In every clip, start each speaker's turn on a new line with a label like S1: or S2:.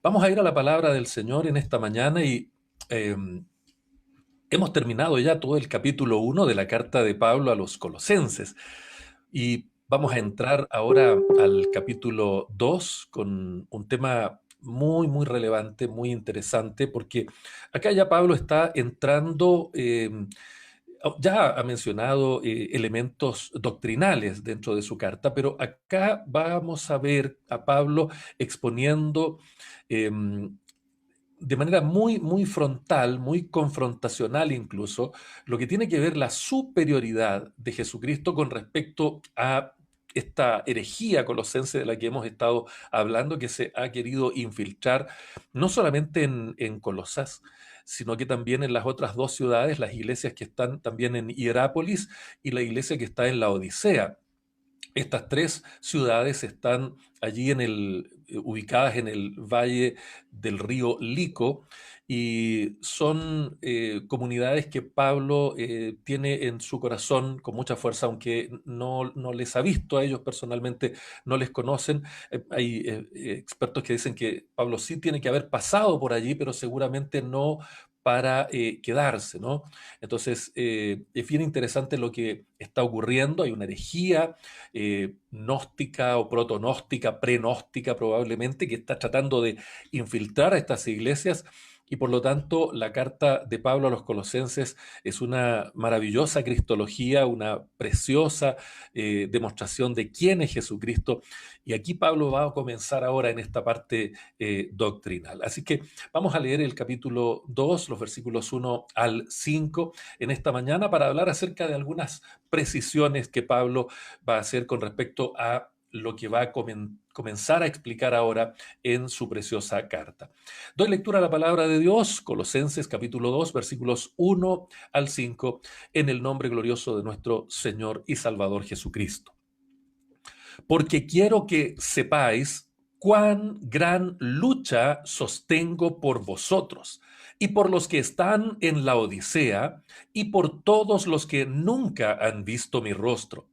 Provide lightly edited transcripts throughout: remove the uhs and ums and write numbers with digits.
S1: Vamos a ir a la palabra del Señor en esta mañana y eh, hemos terminado ya todo el capítulo 1 de la carta de Pablo a los Colosenses y vamos a entrar ahora al capítulo 2 con un tema muy relevante, muy interesante, porque acá ya Pablo está entrando, ya ha mencionado elementos doctrinales dentro de su carta, pero acá vamos a ver a Pablo exponiendo de manera muy frontal, muy confrontacional incluso, lo que tiene que ver la superioridad de Jesucristo con respecto a esta herejía colosense de la que hemos estado hablando, que se ha querido infiltrar no solamente en Colosas, sino que también en las otras dos ciudades, las iglesias que están también en Hierápolis y la iglesia que está en la Odisea. Estas tres ciudades están allí ubicadas en el valle del río Lico y son comunidades que Pablo tiene en su corazón con mucha fuerza, aunque no les ha visto a ellos personalmente, no les conocen. Hay expertos que dicen que Pablo sí tiene que haber pasado por allí, pero seguramente no para quedarse, ¿no? Entonces, es bien interesante lo que está ocurriendo. Hay una herejía gnóstica o protonóstica, prenóstica probablemente, que está tratando de infiltrar a estas iglesias. Y por lo tanto, la carta de Pablo a los Colosenses es una maravillosa cristología, una preciosa demostración de quién es Jesucristo. Y aquí Pablo va a comenzar ahora en esta parte doctrinal. Así que vamos a leer el capítulo 2, los versículos 1 al 5 en esta mañana para hablar acerca de algunas precisiones que Pablo va a hacer con respecto a lo que va a comenzar a explicar ahora en su preciosa carta. Doy lectura a la palabra de Dios, Colosenses capítulo 2, versículos 1 al 5, en el nombre glorioso de nuestro Señor y Salvador Jesucristo. Porque quiero que sepáis cuán gran lucha sostengo por vosotros y por los que están en la Odisea y por todos los que nunca han visto mi rostro,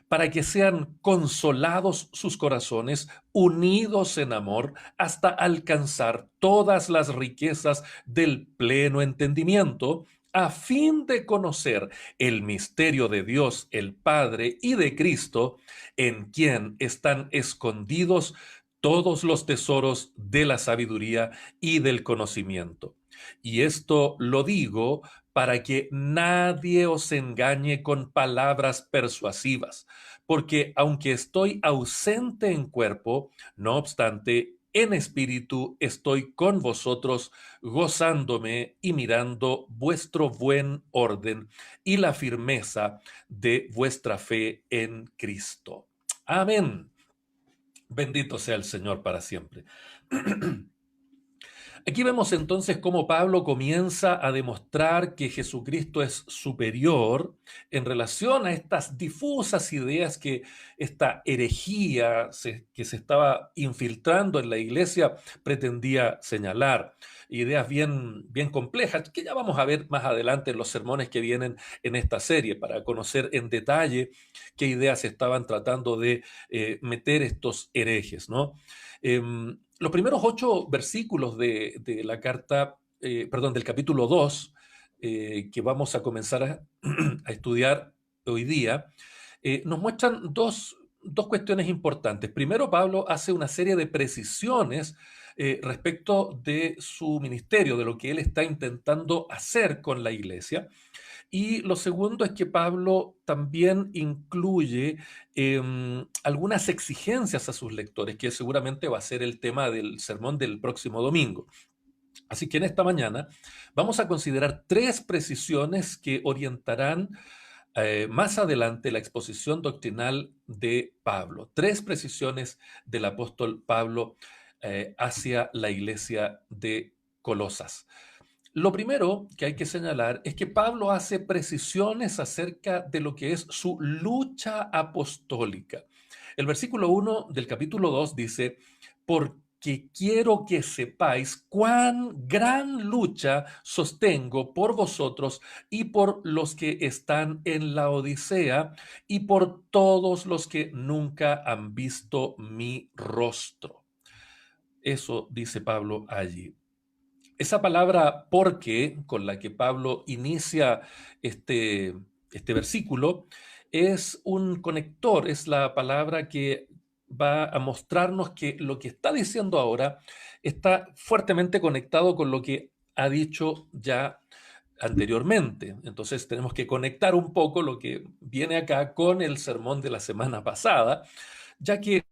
S1: para que sean consolados sus corazones, unidos en amor, hasta alcanzar todas las riquezas del pleno entendimiento, a fin de conocer el misterio de Dios el Padre y de Cristo, en quien están escondidos todos los tesoros de la sabiduría y del conocimiento. Y esto lo digo para que nadie os engañe con palabras persuasivas, porque aunque estoy ausente en cuerpo, no obstante, en espíritu estoy con vosotros, gozándome y mirando vuestro buen orden y la firmeza de vuestra fe en Cristo. Amén. Bendito sea el Señor para siempre. Aquí vemos entonces cómo Pablo comienza a demostrar que Jesucristo es superior en relación a estas difusas ideas que esta herejía que se estaba infiltrando en la iglesia pretendía señalar. Ideas bien complejas que ya vamos a ver más adelante en los sermones que vienen en esta serie para conocer en detalle qué ideas estaban tratando de meter estos herejes, ¿no? Los primeros 8 versículos de la carta, perdón, del capítulo 2, que vamos a comenzar a estudiar hoy día, nos muestran dos cuestiones importantes. Primero, Pablo hace una serie de precisiones respecto de su ministerio, de lo que él está intentando hacer con la iglesia. Y lo segundo es que Pablo también incluye algunas exigencias a sus lectores, que seguramente va a ser el tema del sermón del próximo domingo. Así que en esta mañana vamos a considerar 3 precisiones que orientarán más adelante la exposición doctrinal de Pablo. 3 precisiones del apóstol Pablo hacia la iglesia de Colosas. Lo primero que hay que señalar es que Pablo hace precisiones acerca de lo que es su lucha apostólica. El versículo 1 del capítulo 2 dice, porque quiero que sepáis cuán gran lucha sostengo por vosotros y por los que están en la Odisea y por todos los que nunca han visto mi rostro. Eso dice Pablo allí. Esa palabra porque, con la que Pablo inicia este, este versículo, es un conector, es la palabra que va a mostrarnos que lo que está diciendo ahora está fuertemente conectado con lo que ha dicho ya anteriormente. Entonces tenemos que conectar un poco lo que viene acá con el sermón de la semana pasada, ya que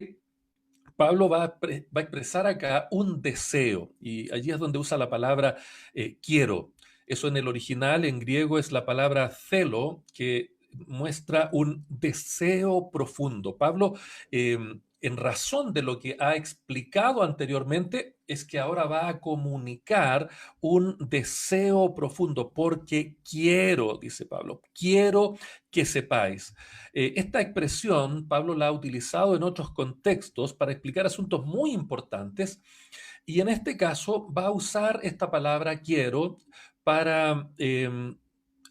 S1: Pablo va a expresar acá un deseo, y allí es donde usa la palabra quiero. Eso en el original, en griego, es la palabra celo, que muestra un deseo profundo. Pablo, en razón de lo que ha explicado anteriormente, es que ahora va a comunicar un deseo profundo, porque quiero, dice Pablo, quiero que sepáis. Esta expresión Pablo la ha utilizado en otros contextos para explicar asuntos muy importantes y en este caso va a usar esta palabra quiero para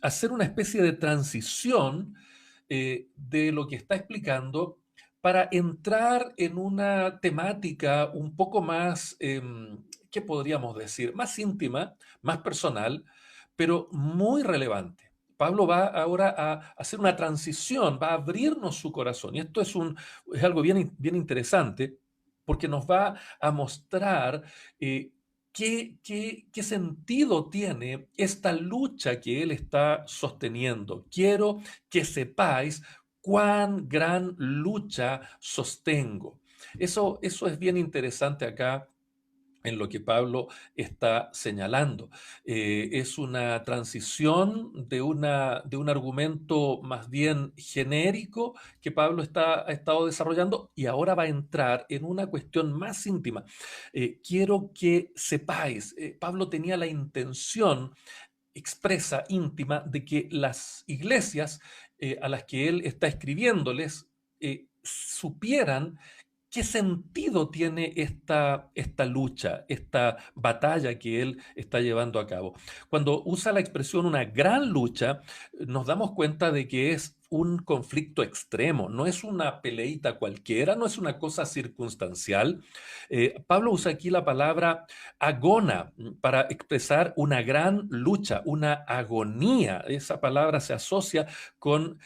S1: hacer una especie de transición de lo que está explicando para entrar en una temática un poco más, ¿qué podríamos decir? Más íntima, más personal, pero muy relevante. Pablo va ahora a hacer una transición, va a abrirnos su corazón. Y esto es algo bien interesante porque nos va a mostrar qué sentido tiene esta lucha que él está sosteniendo. Quiero que sepáis cuán gran lucha sostengo. Eso es bien interesante acá en lo que Pablo está señalando. Es una transición de un argumento más bien genérico que Pablo ha estado desarrollando y ahora va a entrar en una cuestión más íntima. Quiero que sepáis, Pablo tenía la intención expresa, íntima, de que las iglesias a las que él está escribiéndoles supieran qué sentido tiene esta lucha, esta batalla que él está llevando a cabo. Cuando usa la expresión una gran lucha, nos damos cuenta de que es un conflicto extremo, no es una peleita cualquiera, no es una cosa circunstancial. Pablo usa aquí la palabra agona para expresar una gran lucha, una agonía. Esa palabra se asocia con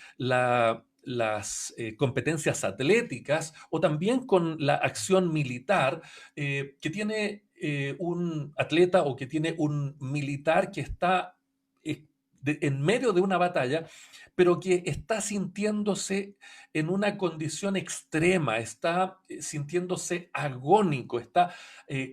S1: las competencias atléticas o también con la acción militar que tiene un atleta o que tiene un militar que está en medio de una batalla, pero que está sintiéndose en una condición extrema, está sintiéndose agónico, está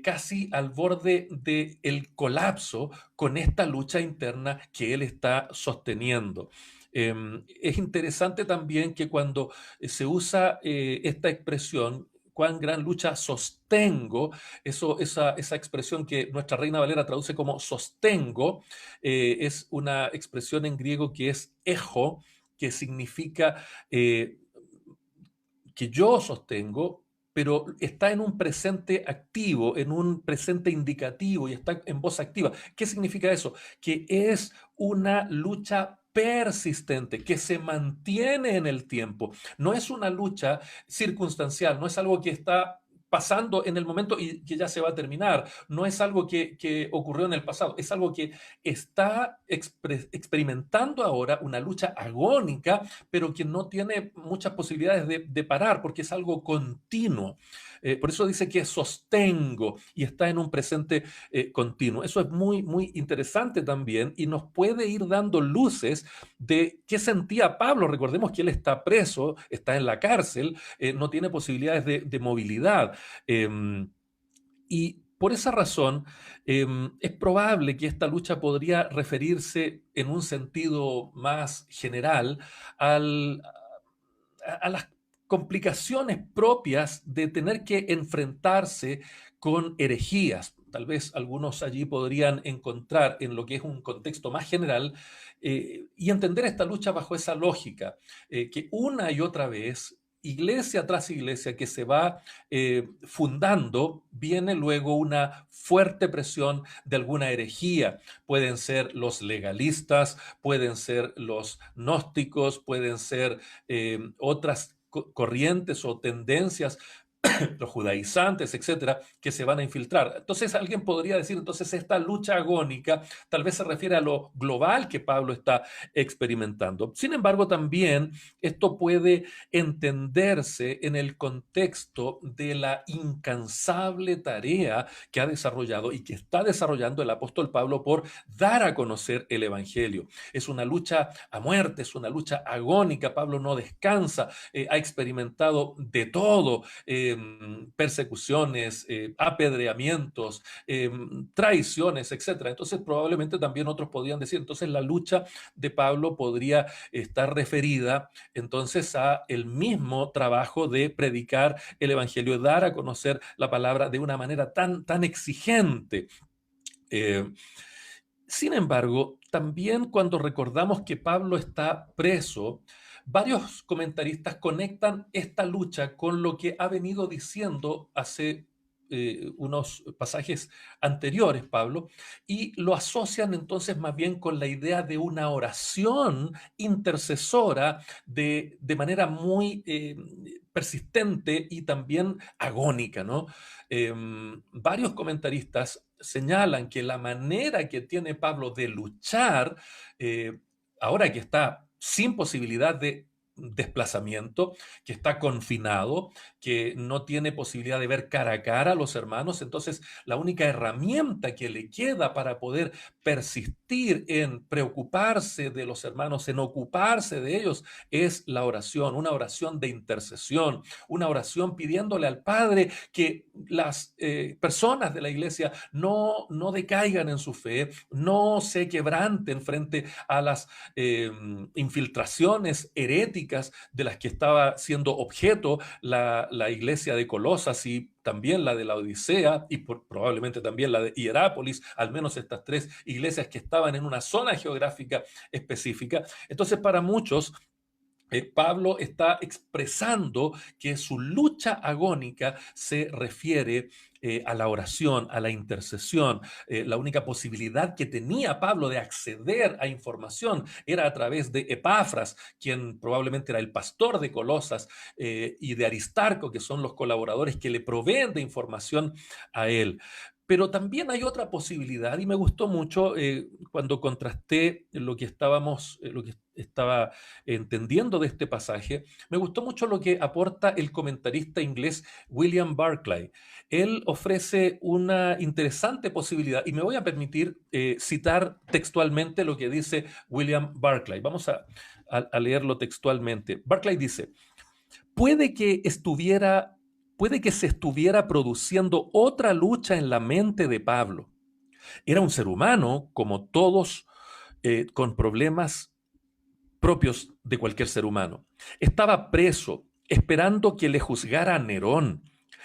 S1: casi al borde del colapso con esta lucha interna que él está sosteniendo. Es interesante también que cuando se usa esta expresión, cuán gran lucha sostengo, esa expresión que nuestra Reina Valera traduce como sostengo, es una expresión en griego que es ejo, que significa que yo sostengo, pero está en un presente activo, en un presente indicativo y está en voz activa. ¿Qué significa eso? Que es una lucha persistente, que se mantiene en el tiempo. No es una lucha circunstancial, no es algo que está pasando en el momento y que ya se va a terminar. No es algo que ocurrió en el pasado, es algo que está experimentando ahora una lucha agónica pero que no tiene muchas posibilidades de parar porque es algo continuo. Por eso dice que sostengo y está en un presente continuo. Eso es muy interesante también y nos puede ir dando luces de qué sentía Pablo. Recordemos que él está preso, está en la cárcel, no tiene posibilidades de movilidad. Y por esa razón, es probable que esta lucha podría referirse en un sentido más general al, a las complicaciones propias de tener que enfrentarse con herejías. Tal vez algunos allí podrían encontrar en lo que es un contexto más general y entender esta lucha bajo esa lógica, que una y otra vez iglesia tras iglesia que se va fundando, viene luego una fuerte presión de alguna herejía. Pueden ser los legalistas, pueden ser los gnósticos, pueden ser otras corrientes o tendencias los judaizantes, etcétera, que se van a infiltrar. Entonces alguien podría decir, entonces esta lucha agónica tal vez se refiere a lo global que Pablo está experimentando. Sin embargo, también esto puede entenderse en el contexto de la incansable tarea que ha desarrollado y que está desarrollando el apóstol Pablo por dar a conocer el Evangelio. Es una lucha a muerte, es una lucha agónica. Pablo no descansa, ha experimentado de todo, persecuciones, apedreamientos, traiciones, etcétera. Entonces probablemente también otros podrían decir, entonces la lucha de Pablo podría estar referida entonces a el mismo trabajo de predicar el evangelio, dar a conocer la palabra de una manera tan exigente. Eh, Sin embargo, también cuando recordamos que Pablo está preso, varios comentaristas conectan esta lucha con lo que ha venido diciendo hace unos pasajes anteriores, Pablo, y lo asocian entonces más bien con la idea de una oración intercesora de manera muy persistente y también agónica, ¿no? Varios comentaristas señalan que la manera que tiene Pablo de luchar, eh, ahora que está sin posibilidad de desplazamiento, que está confinado, que no tiene posibilidad de ver cara a cara a los hermanos, entonces la única herramienta que le queda para poder persistir en preocuparse de los hermanos, en ocuparse de ellos, es la oración, una oración de intercesión, una oración pidiéndole al Padre que las personas de la iglesia no decaigan en su fe, no se quebranten frente a las infiltraciones heréticas de las que estaba siendo objeto la iglesia de Colosas y también la de la Odisea y probablemente también la de Hierápolis, al menos estas tres iglesias que estaban en una zona geográfica específica. Entonces, para muchos, Pablo está expresando que su lucha agónica se refiere a la oración, a la intercesión. La única posibilidad que tenía Pablo de acceder a información era a través de Epafras, quien probablemente era el pastor de Colosas, y de Aristarco, que son los colaboradores que le proveen de información a él. Pero también hay otra posibilidad y me gustó mucho cuando contrasté lo que estaba entendiendo de este pasaje, me gustó mucho lo que aporta el comentarista inglés William Barclay. Él ofrece una interesante posibilidad y me voy a permitir citar textualmente lo que dice William Barclay. Vamos a leerlo textualmente. Barclay dice, puede que estuviera, puede que se estuviera produciendo otra lucha en la mente de Pablo. Era un ser humano, como todos, con problemas propios de cualquier ser humano. Estaba preso, esperando que le juzgara Nerón,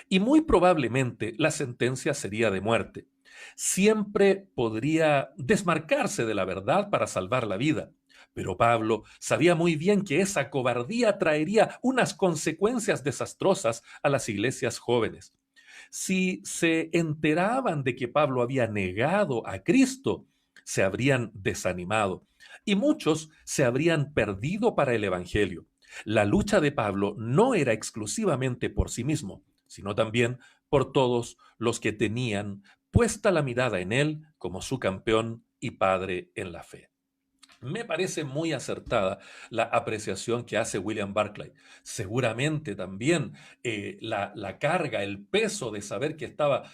S1: y muy probablemente la sentencia sería de muerte. Siempre podría desmarcarse de la verdad para salvar la vida. Pero Pablo sabía muy bien que esa cobardía traería unas consecuencias desastrosas a las iglesias jóvenes. Si se enteraban de que Pablo había negado a Cristo, se habrían desanimado y muchos se habrían perdido para el Evangelio. La lucha de Pablo no era exclusivamente por sí mismo, sino también por todos los que tenían puesta la mirada en él como su campeón y padre en la fe. Me parece muy acertada la apreciación que hace William Barclay. Seguramente también la carga, el peso de saber que estaba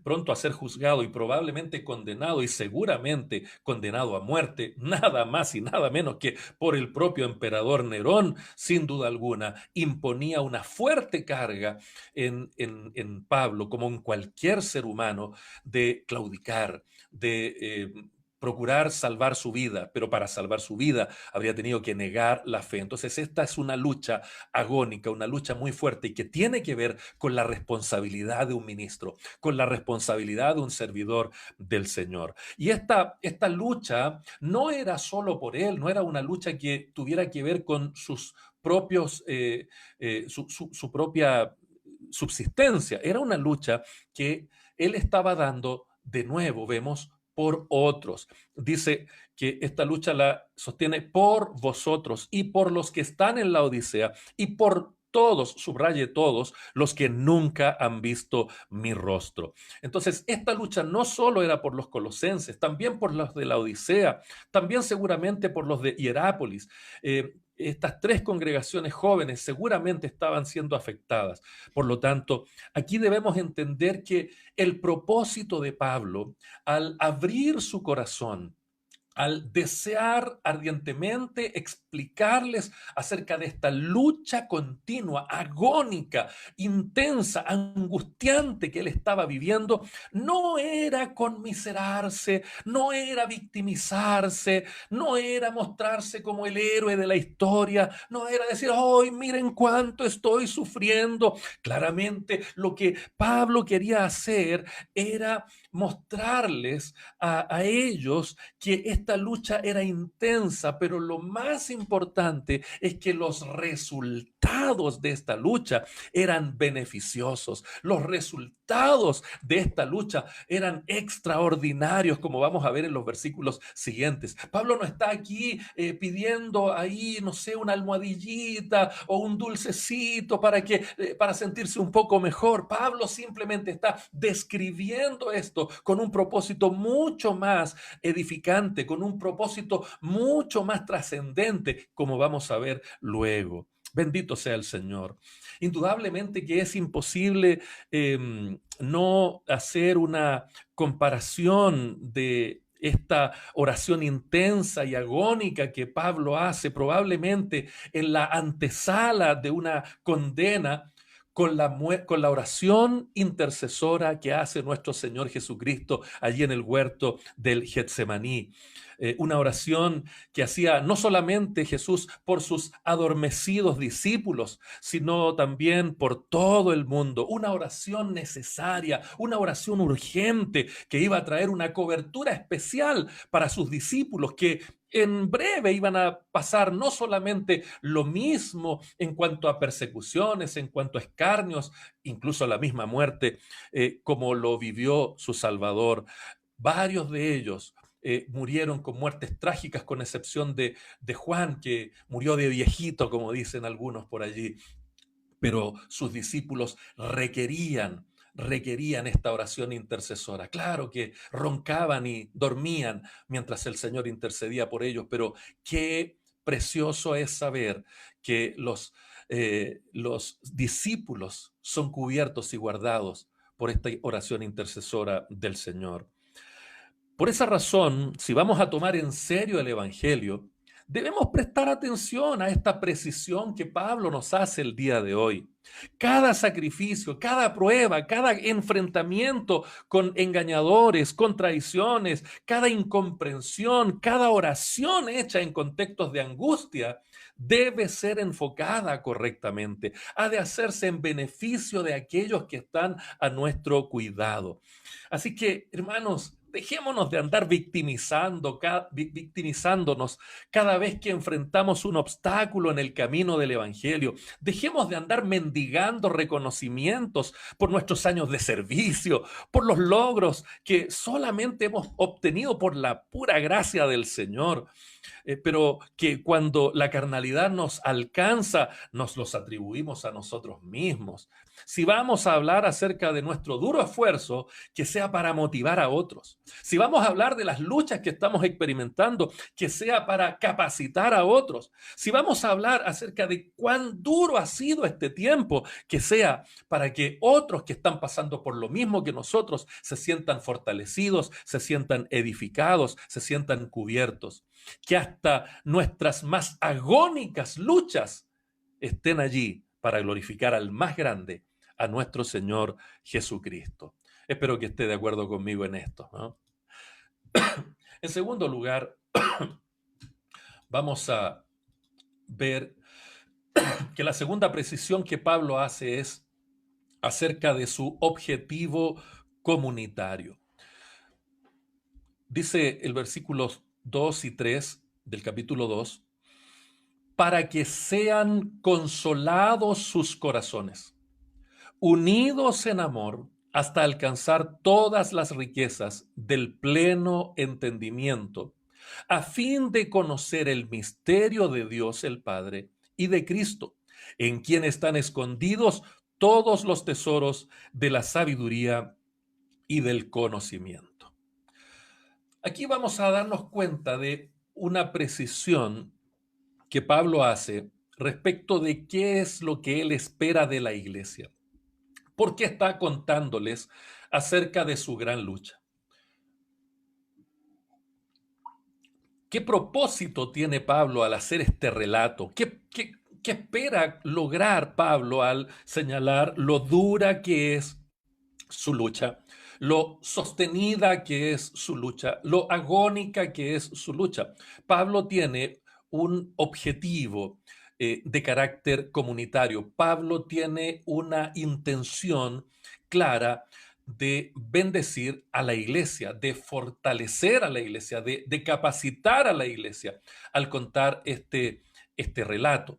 S1: pronto a ser juzgado y probablemente condenado y seguramente condenado a muerte, nada más y nada menos que por el propio emperador Nerón, sin duda alguna, imponía una fuerte carga en Pablo, como en cualquier ser humano, de claudicar, de procurar salvar su vida, pero para salvar su vida habría tenido que negar la fe. Entonces esta es una lucha agónica, una lucha muy fuerte y que tiene que ver con la responsabilidad de un ministro, con la responsabilidad de un servidor del Señor. Y esta lucha no era solo por él, no era una lucha que tuviera que ver con sus propios, su propia subsistencia, era una lucha que él estaba dando, de nuevo vemos, por otros. Dice que esta lucha la sostiene por vosotros y por los que están en la Odisea y por todos, subraye todos, los que nunca han visto mi rostro. Entonces, esta lucha no solo era por los colosenses, también por los de la Odisea, también seguramente por los de Hierápolis. Estas tres congregaciones jóvenes seguramente estaban siendo afectadas. Por lo tanto, aquí debemos entender que el propósito de Pablo, al abrir su corazón, al desear ardientemente explicarles acerca de esta lucha continua, agónica, intensa, angustiante que él estaba viviendo, no era conmiserarse, no era victimizarse, no era mostrarse como el héroe de la historia, no era decir, ¡ay, miren cuánto estoy sufriendo! Claramente lo que Pablo quería hacer era mostrarles a ellos que esta lucha era intensa, pero lo más importante es que los resultados de esta lucha eran beneficiosos. Los resultados de esta lucha eran extraordinarios, como vamos a ver en los versículos siguientes. Pablo no está aquí pidiendo ahí, no sé, una almohadillita o un dulcecito para sentirse un poco mejor. Pablo simplemente está describiendo esto con un propósito mucho más edificante, con un propósito mucho más trascendente, como vamos a ver luego. Bendito sea el Señor. Indudablemente que es imposible no hacer una comparación de esta oración intensa y agónica que Pablo hace probablemente en la antesala de una condena con la oración intercesora que hace nuestro Señor Jesucristo allí en el huerto del Getsemaní. Una oración que hacía no solamente Jesús por sus adormecidos discípulos, sino también por todo el mundo. Una oración necesaria, una oración urgente que iba a traer una cobertura especial para sus discípulos que en breve iban a pasar no solamente lo mismo en cuanto a persecuciones, en cuanto a escarnios, incluso a la misma muerte, como lo vivió su Salvador. Varios de ellos murieron con muertes trágicas, con excepción de Juan, que murió de viejito, como dicen algunos por allí. Pero sus discípulos requerían esta oración intercesora. Claro que roncaban y dormían mientras el Señor intercedía por ellos, pero qué precioso es saber que los discípulos son cubiertos y guardados por esta oración intercesora del Señor. Por esa razón, si vamos a tomar en serio el Evangelio, debemos prestar atención a esta precisión que Pablo nos hace el día de hoy. Cada sacrificio, cada prueba, cada enfrentamiento con engañadores, con traiciones, cada incomprensión, cada oración hecha en contextos de angustia, debe ser enfocada correctamente. Ha de hacerse en beneficio de aquellos que están a nuestro cuidado. Así que, hermanos, dejémonos de andar victimizándonos cada vez que enfrentamos un obstáculo en el camino del Evangelio. Dejemos de andar mendigando reconocimientos por nuestros años de servicio, por los logros que solamente hemos obtenido por la pura gracia del Señor. Pero que cuando la carnalidad nos alcanza, nos los atribuimos a nosotros mismos. Si vamos a hablar acerca de nuestro duro esfuerzo, que sea para motivar a otros. Si vamos a hablar de las luchas que estamos experimentando, que sea para capacitar a otros. Si vamos a hablar acerca de cuán duro ha sido este tiempo, que sea para que otros que están pasando por lo mismo que nosotros se sientan fortalecidos, se sientan edificados, se sientan cubiertos. Que hasta nuestras más agónicas luchas estén allí para glorificar al más grande, a nuestro Señor Jesucristo. Espero que esté de acuerdo conmigo en esto, ¿no? En segundo lugar, vamos a ver que la segunda precisión que Pablo hace es acerca de su objetivo comunitario. Dice el versículos 2 y 3 del capítulo 2, para que sean consolados sus corazones, unidos en amor, hasta alcanzar todas las riquezas del pleno entendimiento, a fin de conocer el misterio de Dios el Padre y de Cristo, en quien están escondidos todos los tesoros de la sabiduría y del conocimiento. Aquí vamos a darnos cuenta de una precisión que Pablo hace respecto de qué es lo que él espera de la iglesia. ¿Por qué está contándoles acerca de su gran lucha? ¿Qué propósito tiene Pablo al hacer este relato? ¿Qué espera lograr Pablo al señalar lo dura que es su lucha, lo sostenida que es su lucha, lo agónica que es su lucha? Pablo tiene un objetivo de carácter comunitario. Pablo tiene una intención clara de bendecir a la iglesia, de fortalecer a la iglesia, de capacitar a la iglesia al contar este relato.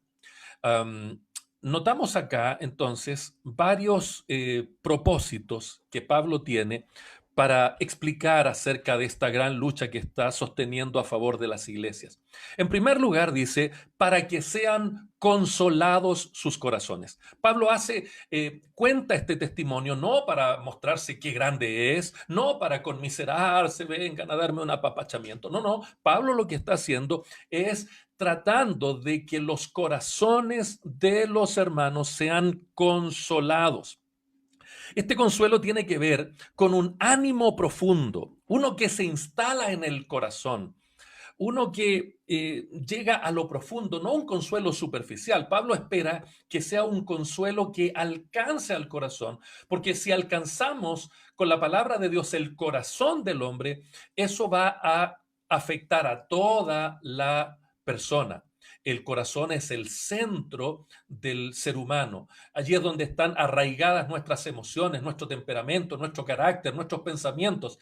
S1: Um, Notamos acá entonces varios propósitos que Pablo tiene para explicar acerca de esta gran lucha que está sosteniendo a favor de las iglesias. En primer lugar, dice, para que sean consolados sus corazones. Pablo cuenta este testimonio no para mostrarse qué grande es, no para conmiserarse, vengan a darme un apapachamiento. No, no, Pablo lo que está haciendo es tratando de que los corazones de los hermanos sean consolados. Este consuelo tiene que ver con un ánimo profundo, uno que se instala en el corazón, uno que llega a lo profundo, no un consuelo superficial. Pablo espera que sea un consuelo que alcance al corazón, porque si alcanzamos con la palabra de Dios el corazón del hombre, eso va a afectar a toda la persona. El corazón es el centro del ser humano. Allí es donde están arraigadas nuestras emociones, nuestro temperamento, nuestro carácter, nuestros pensamientos.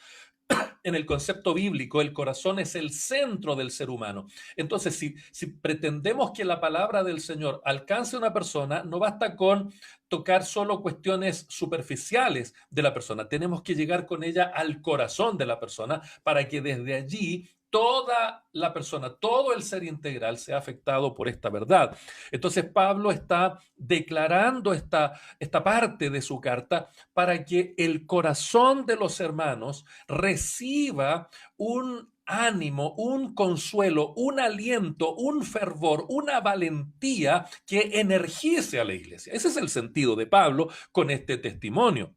S1: En el concepto bíblico, el corazón es el centro del ser humano. Entonces, si pretendemos que la palabra del Señor alcance a una persona, no basta con tocar solo cuestiones superficiales de la persona. Tenemos que llegar con ella al corazón de la persona para que desde allí toda la persona, todo el ser integral sea afectado por esta verdad. Entonces Pablo está declarando esta parte de su carta para que el corazón de los hermanos reciba un ánimo, un consuelo, un aliento, un fervor, una valentía que energice a la iglesia. Ese es el sentido de Pablo con este testimonio.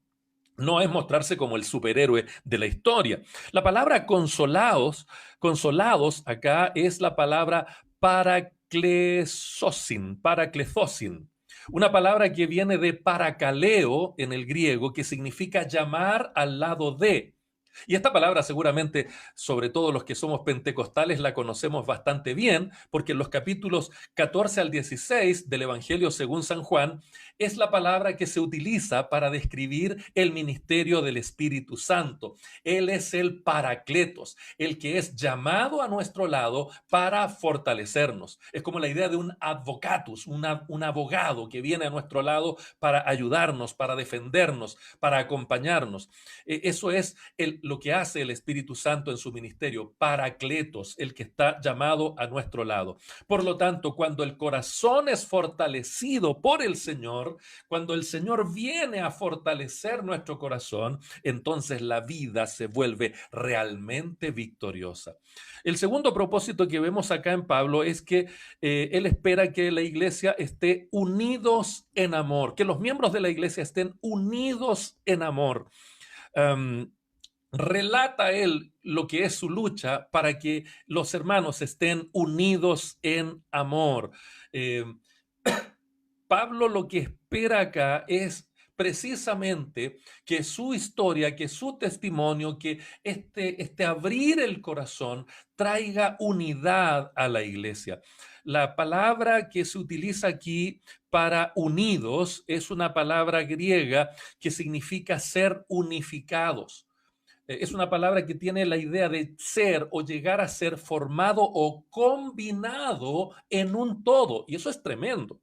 S1: No es mostrarse como el superhéroe de la historia. La palabra consolados acá es la palabra paraclesosin, una palabra que viene de parakaleo en el griego, que significa llamar al lado de. Y esta palabra seguramente, sobre todo los que somos pentecostales, la conocemos bastante bien, porque en los capítulos 14 al 16 del Evangelio según San Juan, es la palabra que se utiliza para describir el ministerio del Espíritu Santo. Él es el Paracletos, el que es llamado a nuestro lado para fortalecernos. Es como la idea de un advocatus, un abogado que viene a nuestro lado para ayudarnos, para defendernos, para acompañarnos. Eso es lo que hace el Espíritu Santo en su ministerio, Paracletos, el que está llamado a nuestro lado. Por lo tanto, cuando el corazón es fortalecido por el Señor, cuando el Señor viene a fortalecer nuestro corazón, entonces la vida se vuelve realmente victoriosa. El segundo propósito que vemos acá en Pablo es que él espera que la iglesia esté unidos en amor, que los miembros de la iglesia estén unidos en amor. Um, Relata él lo que es su lucha para que los hermanos estén unidos en amor. Eh, Pablo lo que espera acá es precisamente que su historia, que su testimonio, que este abrir el corazón traiga unidad a la iglesia. La palabra que se utiliza aquí para unidos es una palabra griega que significa ser unificados. Es una palabra que tiene la idea de ser o llegar a ser formado o combinado en un todo. Y eso es tremendo.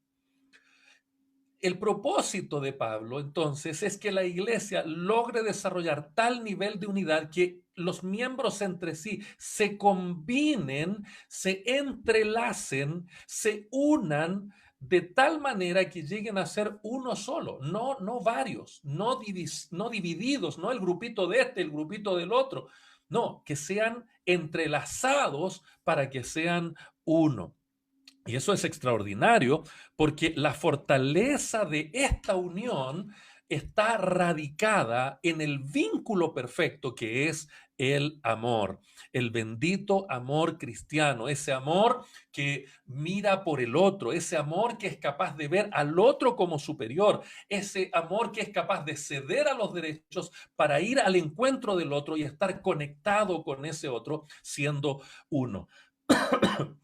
S1: El propósito de Pablo, entonces, es que la iglesia logre desarrollar tal nivel de unidad que los miembros entre sí se combinen, se entrelacen, se unan de tal manera que lleguen a ser uno solo, no varios, no divididos, no el grupito de este, el grupito del otro, no, que sean entrelazados para que sean uno. Y eso es extraordinario porque la fortaleza de esta unión está radicada en el vínculo perfecto que es el amor, el bendito amor cristiano, ese amor que mira por el otro, ese amor que es capaz de ver al otro como superior, ese amor que es capaz de ceder a los derechos para ir al encuentro del otro y estar conectado con ese otro siendo uno.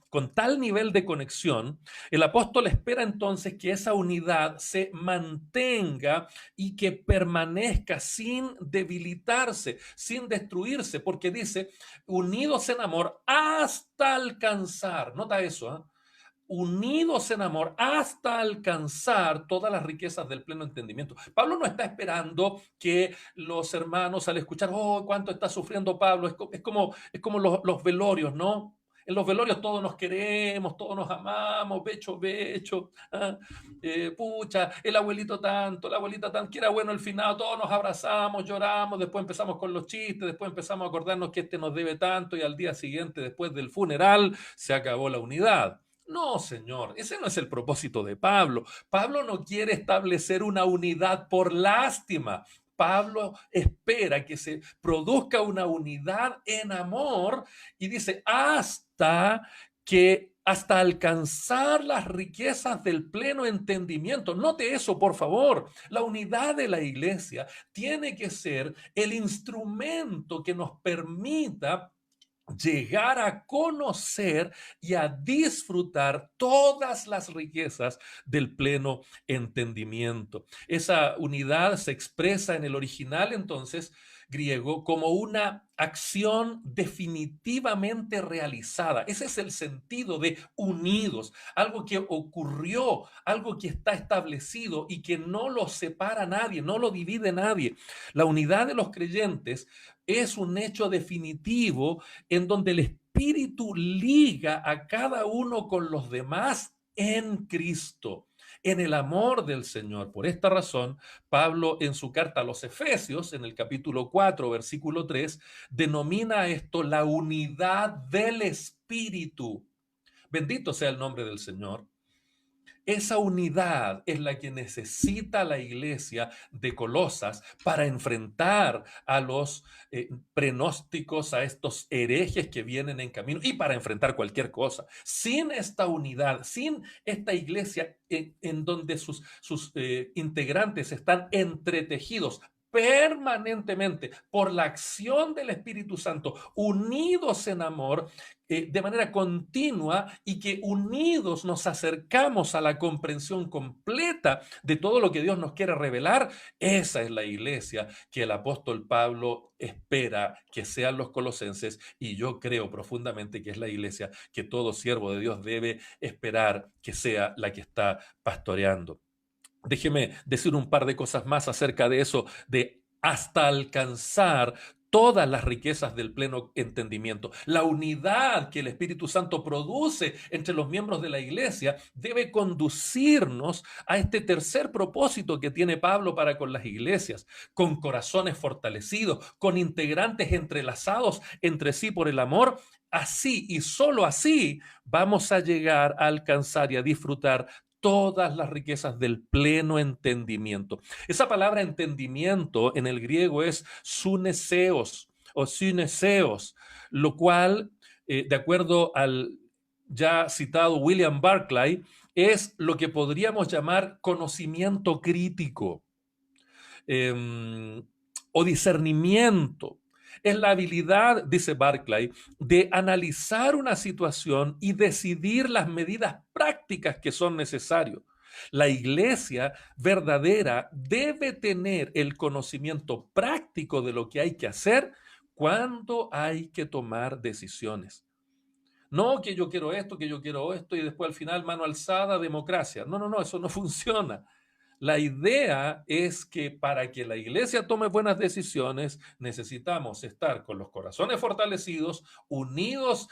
S1: Con tal nivel de conexión, el apóstol espera entonces que esa unidad se mantenga y que permanezca sin debilitarse, sin destruirse, porque dice, unidos en amor hasta alcanzar, nota eso, ¿eh? Unidos en amor hasta alcanzar todas las riquezas del pleno entendimiento. Pablo no está esperando que los hermanos al escuchar, oh, cuánto está sufriendo Pablo, es como los velorios, ¿no? En los velorios todos nos queremos, todos nos amamos, becho, becho, ¿ah? Pucha, el abuelito tanto, la abuelita tanto, que era bueno el final, todos nos abrazamos, lloramos, después empezamos con los chistes, después empezamos a acordarnos que este nos debe tanto y al día siguiente, después del funeral, se acabó la unidad. No, señor, ese no es el propósito de Pablo. Pablo no quiere establecer una unidad por lástima. Pablo espera que se produzca una unidad en amor y dice, hasta alcanzar las riquezas del pleno entendimiento. Note eso, por favor. La unidad de la iglesia tiene que ser el instrumento que nos permita llegar a conocer y a disfrutar todas las riquezas del pleno entendimiento. Esa unidad se expresa en el original entonces griego como una acción definitivamente realizada. Ese es el sentido de unidos, algo que ocurrió, algo que está establecido y que no lo separa nadie, no lo divide nadie. La unidad de los creyentes es un hecho definitivo en donde el Espíritu liga a cada uno con los demás en Cristo, en el amor del Señor. Por esta razón, Pablo en su carta a los Efesios, en el capítulo 4, versículo 3, denomina esto la unidad del Espíritu. Bendito sea el nombre del Señor. Esa unidad es la que necesita la iglesia de Colosas para enfrentar a los pronósticos, a estos herejes que vienen en camino y para enfrentar cualquier cosa. Sin esta unidad, sin esta iglesia en donde sus integrantes están entretejidos permanentemente por la acción del Espíritu Santo, unidos en amor, de manera continua y que unidos nos acercamos a la comprensión completa de todo lo que Dios nos quiere revelar. Esa es la iglesia que el apóstol Pablo espera que sean los colosenses y yo creo profundamente que es la iglesia que todo siervo de Dios debe esperar que sea la que está pastoreando. Déjeme decir un par de cosas más acerca de eso, de hasta alcanzar todas las riquezas del pleno entendimiento. La unidad que el Espíritu Santo produce entre los miembros de la iglesia debe conducirnos a este tercer propósito que tiene Pablo para con las iglesias, con corazones fortalecidos, con integrantes entrelazados entre sí por el amor. Así y solo así vamos a llegar a alcanzar y a disfrutar todas las riquezas del pleno entendimiento. Esa palabra entendimiento en el griego es suneseos o syneseos, lo cual, de acuerdo al ya citado William Barclay, es lo que podríamos llamar conocimiento crítico o discernimiento. Es la habilidad, dice Barclay, de analizar una situación y decidir las medidas prácticas que son necesarias. La iglesia verdadera debe tener el conocimiento práctico de lo que hay que hacer cuando hay que tomar decisiones. No que yo quiero esto, que yo quiero esto y después al final mano alzada, democracia. No, no, no, eso no funciona. La idea es que para que la iglesia tome buenas decisiones necesitamos estar con los corazones fortalecidos, unidos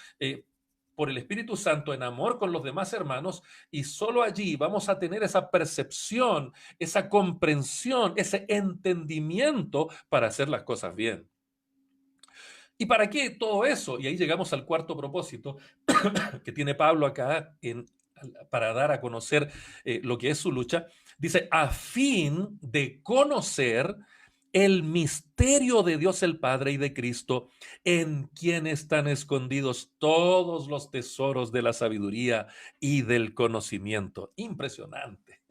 S1: por el Espíritu Santo en amor con los demás hermanos, y solo allí vamos a tener esa percepción, esa comprensión, ese entendimiento para hacer las cosas bien. ¿Y para qué todo eso? Y ahí llegamos al cuarto propósito que tiene Pablo acá para dar a conocer lo que es su lucha. Dice, a fin de conocer el misterio de Dios el Padre y de Cristo, en quien están escondidos todos los tesoros de la sabiduría y del conocimiento. Impresionante.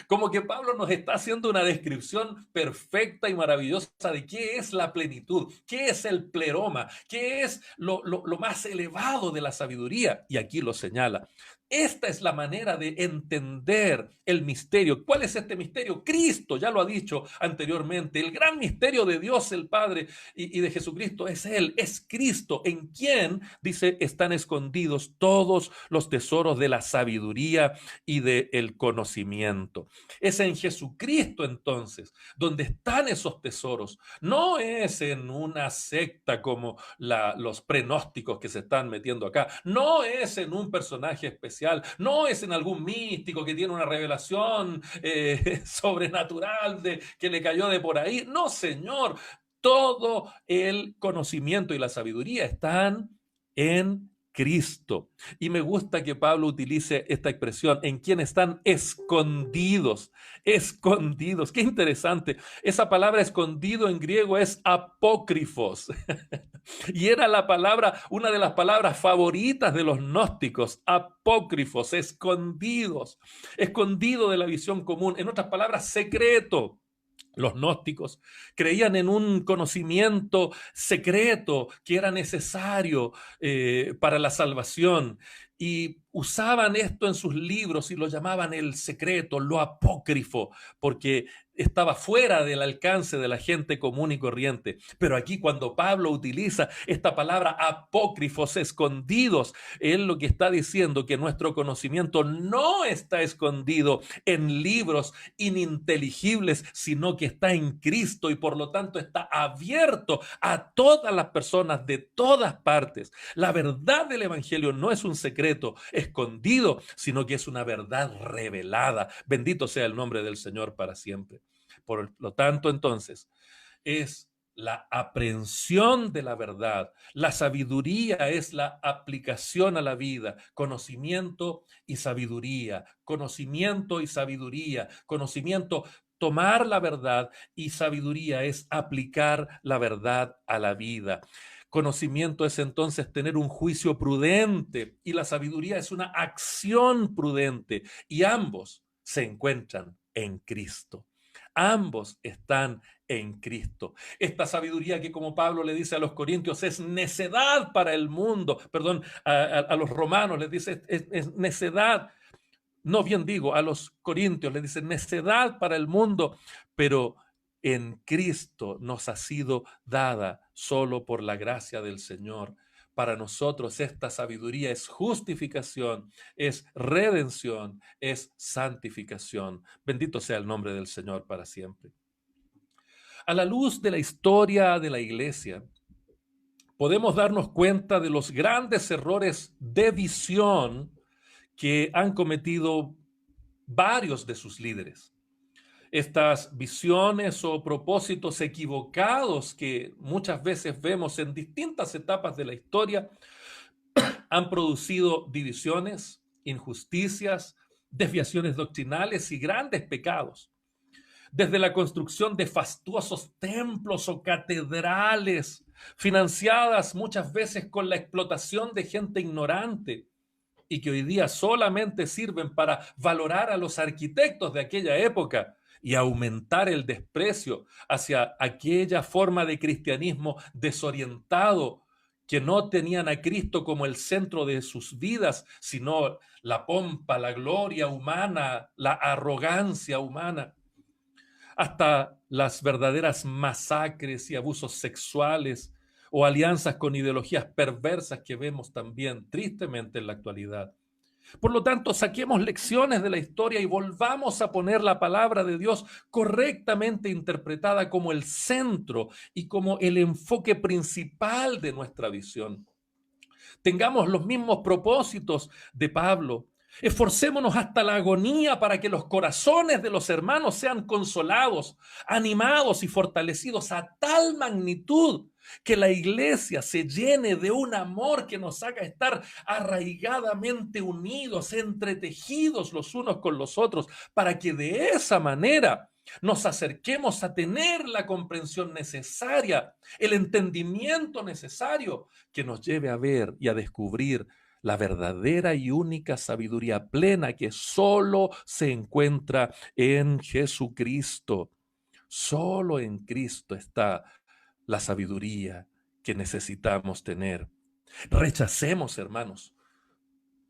S1: Como que Pablo nos está haciendo una descripción perfecta y maravillosa de qué es la plenitud, qué es el pleroma, qué es lo más elevado de la sabiduría. Y aquí lo señala. Esta es la manera de entender el misterio. ¿Cuál es este misterio? Cristo, ya lo ha dicho anteriormente. El gran misterio de Dios el Padre y de Jesucristo es Él, es Cristo, en quien, dice, están escondidos todos los tesoros de la sabiduría y del conocimiento. Es en Jesucristo entonces donde están esos tesoros. No es en una secta como los prenósticos que se están metiendo acá. No es en un personaje especial. No es en algún místico que tiene una revelación sobrenatural que le cayó de por ahí. No, Señor. Todo el conocimiento y la sabiduría están en Cristo. Y me gusta que Pablo utilice esta expresión, en quien están escondidos, escondidos. Qué interesante. Esa palabra escondido en griego es apócrifos. Y era la palabra, una de las palabras favoritas de los gnósticos, apócrifos, escondidos, escondido de la visión común. En otras palabras, secreto. Los gnósticos creían en un conocimiento secreto que era necesario para la salvación y usaban esto en sus libros y lo llamaban el secreto, lo apócrifo, porque estaba fuera del alcance de la gente común y corriente. Pero aquí cuando Pablo utiliza esta palabra apócrifos, escondidos, él lo que está diciendo que nuestro conocimiento no está escondido en libros ininteligibles, sino que está en Cristo y por lo tanto está abierto a todas las personas de todas partes. La verdad del Evangelio no es un secreto escondido, sino que es una verdad revelada. Bendito sea el nombre del Señor para siempre. Por lo tanto, entonces, es la aprehensión de la verdad. La sabiduría es la aplicación a la vida. Conocimiento y sabiduría. Conocimiento y sabiduría. Conocimiento, tomar la verdad, y sabiduría es aplicar la verdad a la vida. Conocimiento es entonces tener un juicio prudente y la sabiduría es una acción prudente y ambos se encuentran en Cristo. Ambos están en Cristo. Esta sabiduría que, como Pablo le dice a los corintios, es necedad para el mundo, perdón, a los romanos les dice es necedad, no bien digo, a los corintios les dice necedad para el mundo, pero en Cristo nos ha sido dada solo por la gracia del Señor. Para nosotros esta sabiduría es justificación, es redención, es santificación. Bendito sea el nombre del Señor para siempre. A la luz de la historia de la iglesia, podemos darnos cuenta de los grandes errores de visión que han cometido varios de sus líderes. Estas visiones o propósitos equivocados que muchas veces vemos en distintas etapas de la historia han producido divisiones, injusticias, desviaciones doctrinales y grandes pecados. Desde la construcción de fastuosos templos o catedrales, financiadas muchas veces con la explotación de gente ignorante y que hoy día solamente sirven para valorar a los arquitectos de aquella época y aumentar el desprecio hacia aquella forma de cristianismo desorientado, que no tenían a Cristo como el centro de sus vidas, sino la pompa, la gloria humana, la arrogancia humana, hasta las verdaderas masacres y abusos sexuales o alianzas con ideologías perversas que vemos también tristemente en la actualidad. Por lo tanto, saquemos lecciones de la historia y volvamos a poner la palabra de Dios correctamente interpretada como el centro y como el enfoque principal de nuestra visión. tengamos los mismos propósitos de Pablo. Esforcémonos hasta la agonía para que los corazones de los hermanos sean consolados, animados y fortalecidos a tal magnitud que la iglesia se llene de un amor que nos haga estar arraigadamente unidos, entretejidos los unos con los otros, para que de esa manera nos acerquemos a tener la comprensión necesaria, el entendimiento necesario que nos lleve a ver y a descubrir la verdadera y única sabiduría plena que solo se encuentra en Jesucristo. Solo en Cristo está la sabiduría que necesitamos tener. Rechacemos, hermanos.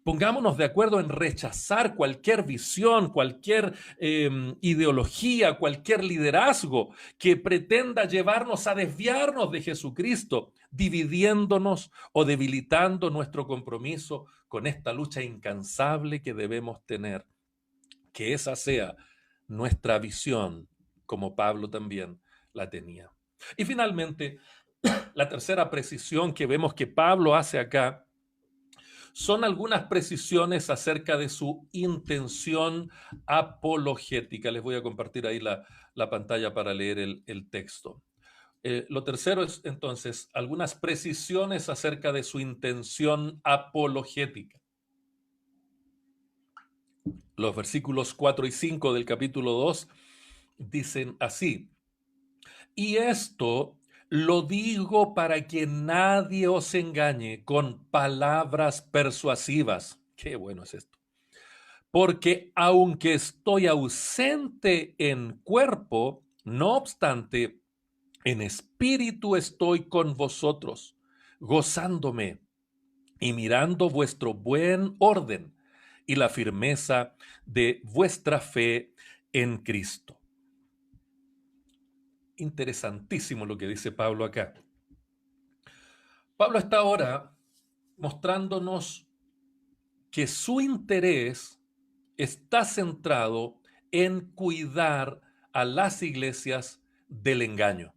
S1: Pongámonos de acuerdo en rechazar cualquier visión, cualquier ideología, cualquier liderazgo que pretenda llevarnos a desviarnos de Jesucristo, dividiéndonos o debilitando nuestro compromiso con esta lucha incansable que debemos tener. Que esa sea nuestra visión, como Pablo también la tenía. Y finalmente, la tercera precisión que vemos que Pablo hace acá son algunas precisiones acerca de su intención apologética. Les voy a compartir ahí la pantalla para leer el texto. Lo tercero es entonces algunas precisiones acerca de su intención apologética. Los versículos 4 y 5 del capítulo 2 dicen así: y esto lo digo para que nadie os engañe con palabras persuasivas. Qué bueno es esto. Porque aunque estoy ausente en cuerpo, no obstante, en espíritu estoy con vosotros, gozándome y mirando vuestro buen orden y la firmeza de vuestra fe en Cristo. Interesantísimo lo que dice Pablo acá. Pablo está ahora mostrándonos que su interés está centrado en cuidar a las iglesias del engaño.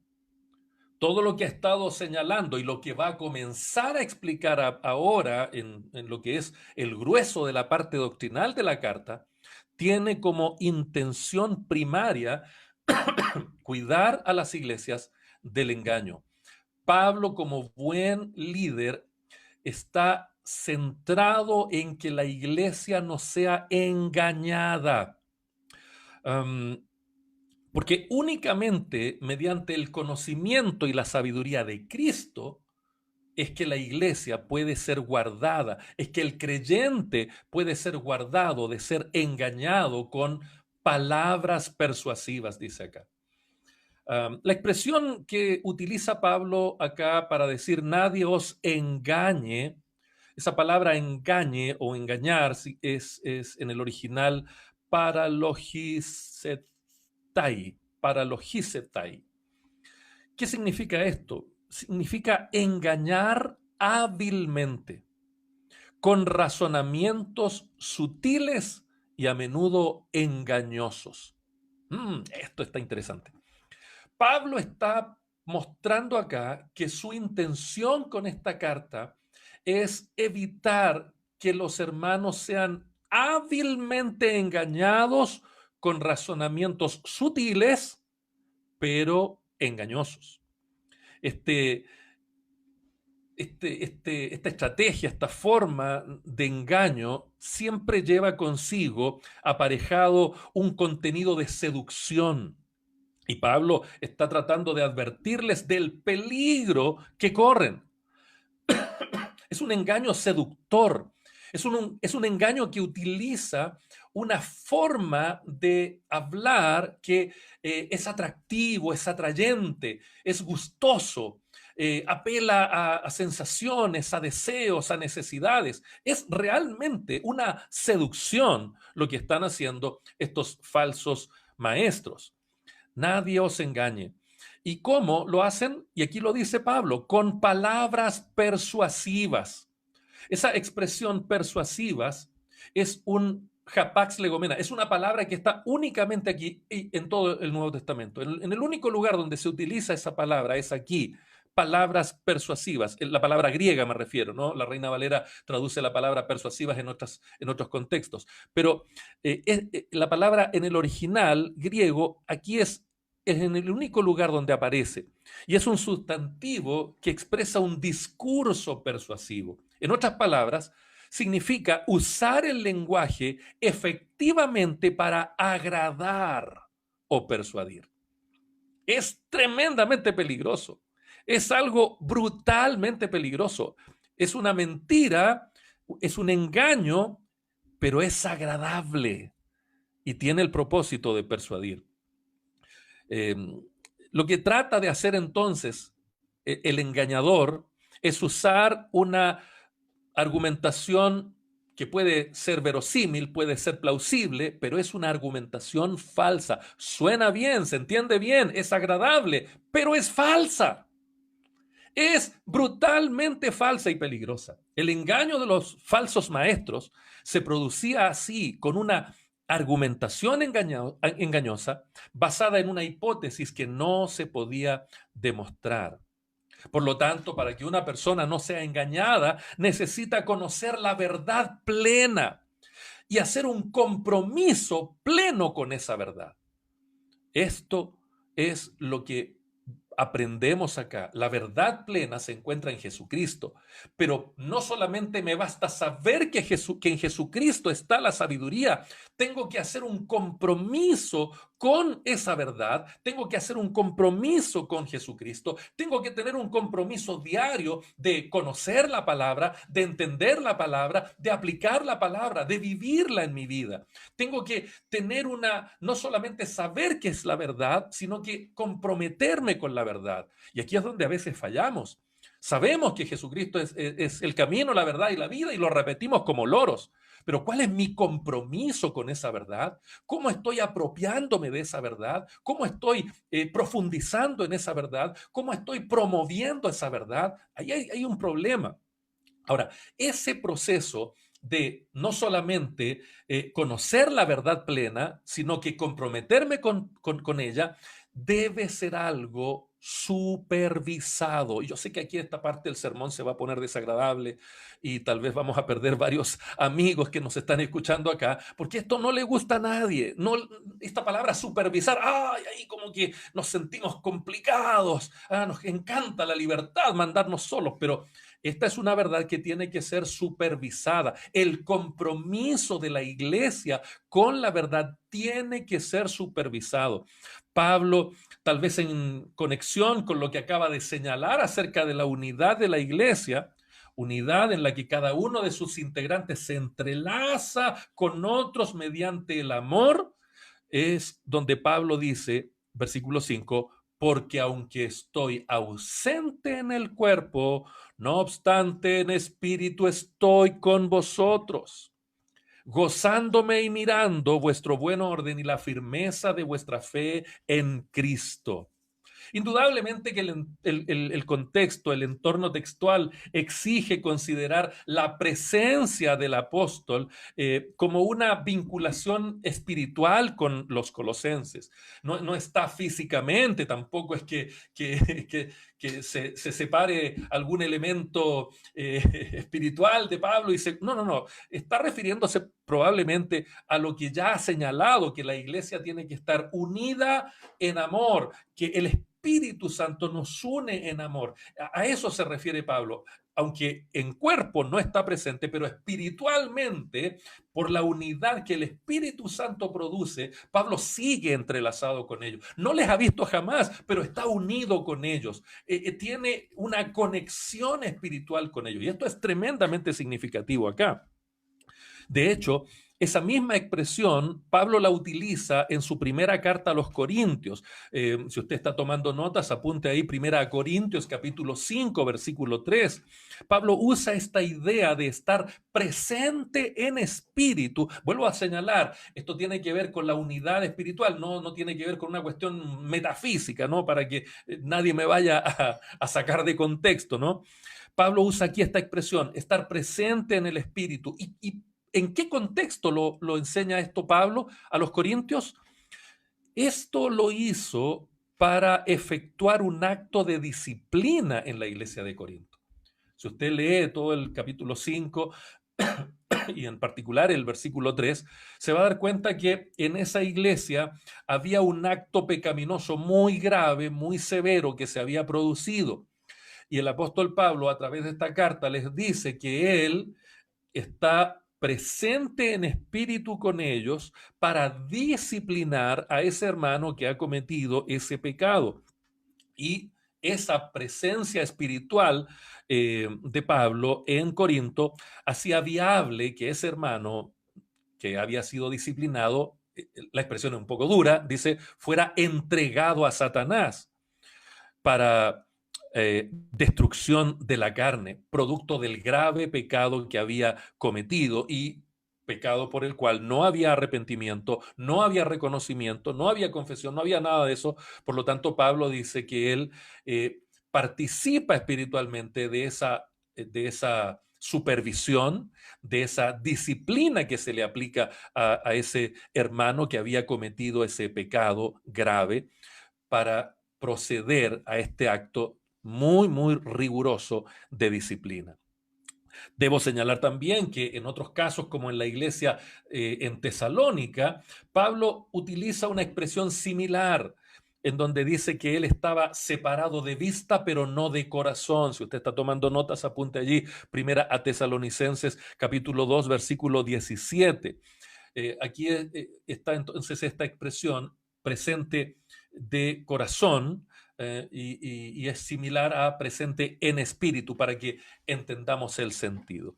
S1: Todo lo que ha estado señalando y lo que va a comenzar a explicar ahora en lo que es el grueso de la parte doctrinal de la carta, tiene como intención primaria cuidar a las iglesias del engaño. Pablo, como buen líder, está centrado en que la iglesia no sea engañada. Porque únicamente mediante el conocimiento y la sabiduría de Cristo es que la iglesia puede ser guardada, es que el creyente puede ser guardado de ser engañado con palabras persuasivas, dice acá. La expresión que utiliza Pablo acá para decir nadie os engañe, esa palabra engañe o engañar es en el original paralogisetai. ¿Qué significa esto? Significa engañar hábilmente, con razonamientos sutiles y a menudo engañosos. Esto está interesante. Pablo está mostrando acá que su intención con esta carta es evitar que los hermanos sean hábilmente engañados con razonamientos sutiles, pero engañosos. Esta estrategia, esta forma de engaño siempre lleva consigo aparejado un contenido de seducción. Y Pablo está tratando de advertirles del peligro que corren. Es un engaño seductor. Es un engaño que utiliza una forma de hablar que es atractivo, es atrayente, es gustoso, apela a sensaciones, a deseos, a necesidades. Es realmente una seducción lo que están haciendo estos falsos maestros. Nadie os engañe. ¿Y cómo lo hacen? Y aquí lo dice Pablo, con palabras persuasivas. Esa expresión persuasivas es un hapax legomena, es una palabra que está únicamente aquí en todo el Nuevo Testamento. En el único lugar donde se utiliza esa palabra es aquí, palabras persuasivas. La palabra griega me refiero, ¿no? La Reina Valera traduce la palabra persuasivas en otros contextos. Pero la palabra en el original griego aquí es en el único lugar donde aparece. Y es un sustantivo que expresa un discurso persuasivo. En otras palabras, significa usar el lenguaje efectivamente para agradar o persuadir. Es tremendamente peligroso. Es algo brutalmente peligroso. Es una mentira, es un engaño, pero es agradable y tiene el propósito de persuadir. Eh, lo que trata de hacer entonces el engañador es usar una argumentación que puede ser verosímil, puede ser plausible, pero es una argumentación falsa. Suena bien, se entiende bien, es agradable, pero es falsa. Es brutalmente falsa y peligrosa. El engaño de los falsos maestros se producía así, con una argumentación engañosa basada en una hipótesis que no se podía demostrar. Por lo tanto, para que una persona no sea engañada, necesita conocer la verdad plena y hacer un compromiso pleno con esa verdad. Esto es lo que aprendemos acá. La verdad plena se encuentra en Jesucristo, pero no solamente me basta saber que en Jesucristo está la sabiduría, tengo que hacer un compromiso con esa verdad, tengo que hacer un compromiso con Jesucristo, tengo que tener un compromiso diario de conocer la palabra, de entender la palabra, de aplicar la palabra, de vivirla en mi vida. Tengo que tener no solamente saber qué es la verdad, sino que comprometerme con la verdad. Y aquí es donde a veces fallamos. Sabemos que Jesucristo es el camino, la verdad y la vida y lo repetimos como loros. Pero ¿cuál es mi compromiso con esa verdad? ¿Cómo estoy apropiándome de esa verdad? ¿Cómo estoy profundizando en esa verdad? ¿Cómo estoy promoviendo esa verdad? Ahí hay un problema. Ahora, ese proceso de no solamente conocer la verdad plena, sino que comprometerme con ella, debe ser algo supervisado. Y yo sé que aquí esta parte del sermón se va a poner desagradable y tal vez vamos a perder varios amigos que nos están escuchando acá, porque esto no le gusta a nadie. No, esta palabra supervisar, ay, ahí como que nos sentimos complicados, nos encanta la libertad, mandarnos solos, pero esta es una verdad que tiene que ser supervisada. El compromiso de la iglesia con la verdad tiene que ser supervisado. Pablo, tal vez en conexión con lo que acaba de señalar acerca de la unidad de la iglesia, unidad en la que cada uno de sus integrantes se entrelaza con otros mediante el amor, es donde Pablo dice, versículo 5, porque aunque estoy ausente en el cuerpo, no obstante en espíritu estoy con vosotros, gozándome y mirando vuestro buen orden y la firmeza de vuestra fe en Cristo. Indudablemente que el contexto, el entorno textual exige considerar la presencia del apóstol como una vinculación espiritual con los colosenses. No está físicamente, tampoco es que se separe algún elemento espiritual de Pablo y no, está refiriéndose probablemente a lo que ya ha señalado, que la iglesia tiene que estar unida en amor, que el Espíritu Santo nos une en amor. A eso se refiere Pablo. Aunque en cuerpo no está presente, pero espiritualmente, por la unidad que el Espíritu Santo produce, Pablo sigue entrelazado con ellos. No les ha visto jamás, pero está unido con ellos. Tiene una conexión espiritual con ellos. Y esto es tremendamente significativo acá. De hecho, esa misma expresión Pablo la utiliza en su primera carta a los Corintios. Si usted está tomando notas, apunte ahí, primera Corintios, capítulo 5, versículo 3. Pablo usa esta idea de estar presente en espíritu. Vuelvo a señalar, esto tiene que ver con la unidad espiritual, no tiene que ver con una cuestión metafísica, ¿no? Para que nadie me vaya a sacar de contexto, ¿no? Pablo usa aquí esta expresión, estar presente en el espíritu. ¿Y en qué contexto lo enseña esto Pablo a los corintios? Esto lo hizo para efectuar un acto de disciplina en la iglesia de Corinto. Si usted lee todo el capítulo 5 y en particular el versículo 3, se va a dar cuenta que en esa iglesia había un acto pecaminoso muy grave, muy severo que se había producido. Y el apóstol Pablo, a través de esta carta, les dice que él está presente en espíritu con ellos para disciplinar a ese hermano que ha cometido ese pecado. Y esa presencia espiritual de Pablo en Corinto hacía viable que ese hermano que había sido disciplinado, la expresión es un poco dura, dice, fuera entregado a Satanás para destrucción de la carne, producto del grave pecado que había cometido y pecado por el cual no había arrepentimiento, no había reconocimiento, no había confesión, no había nada de eso. Por lo tanto, Pablo dice que él participa espiritualmente de esa supervisión, de esa disciplina que se le aplica a ese hermano que había cometido ese pecado grave para proceder a este acto muy, muy riguroso de disciplina. Debo señalar también que en otros casos, como en la iglesia en Tesalónica, Pablo utiliza una expresión similar en donde dice que él estaba separado de vista, pero no de corazón. Si usted está tomando notas, apunte allí, primera a Tesalonicenses, capítulo 2, versículo 17. Aquí está entonces esta expresión presente de corazón y es similar a presente en espíritu para que entendamos el sentido.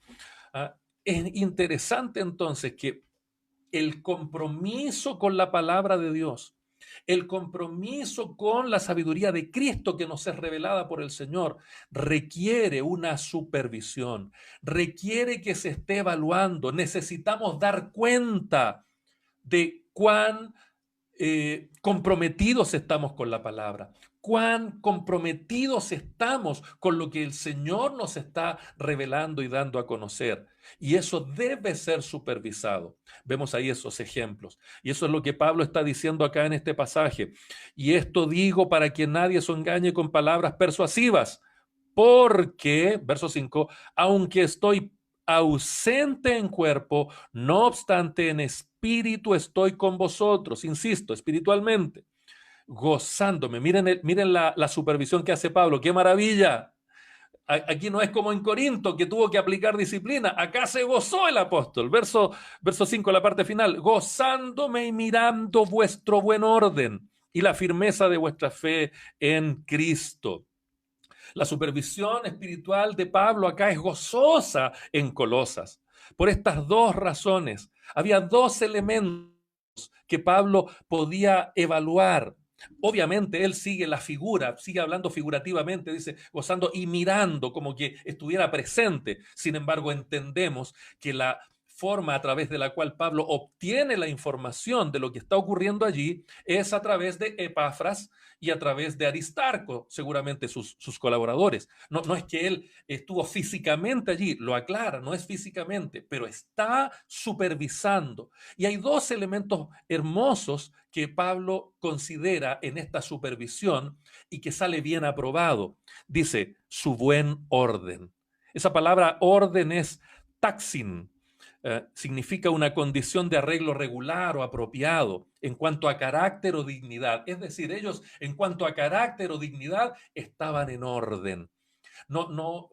S1: Ah, es interesante entonces que el compromiso con la palabra de Dios, el compromiso con la sabiduría de Cristo que nos es revelada por el Señor, requiere una supervisión, requiere que se esté evaluando. Necesitamos dar cuenta de cuán comprometidos estamos con la palabra, cuán comprometidos estamos con lo que el Señor nos está revelando y dando a conocer. Y eso debe ser supervisado. Vemos ahí esos ejemplos. Y eso es lo que Pablo está diciendo acá en este pasaje. Y esto digo para que nadie se engañe con palabras persuasivas, porque, verso 5, aunque estoy ausente en cuerpo, no obstante en espíritu estoy con vosotros, insisto, espiritualmente, gozándome. Miren la supervisión que hace Pablo, qué maravilla. Aquí no es como en Corinto, que tuvo que aplicar disciplina. Acá se gozó el apóstol. Verso 5, la parte final. Gozándome y mirando vuestro buen orden y la firmeza de vuestra fe en Cristo. La supervisión espiritual de Pablo acá es gozosa en Colosas. Por estas dos razones, había dos elementos que Pablo podía evaluar. Obviamente él sigue la figura, sigue hablando figurativamente, dice gozando y mirando como que estuviera presente. Sin embargo, entendemos que la forma a través de la cual Pablo obtiene la información de lo que está ocurriendo allí es a través de Epafras y a través de Aristarco, seguramente sus colaboradores. No es que él estuvo físicamente allí, lo aclara, no es físicamente, pero está supervisando. Y hay dos elementos hermosos que Pablo considera en esta supervisión y que sale bien aprobado. Dice, su buen orden. Esa palabra orden es taxin, significa una condición de arreglo regular o apropiado en cuanto a carácter o dignidad. Es decir, ellos en cuanto a carácter o dignidad estaban en orden. No,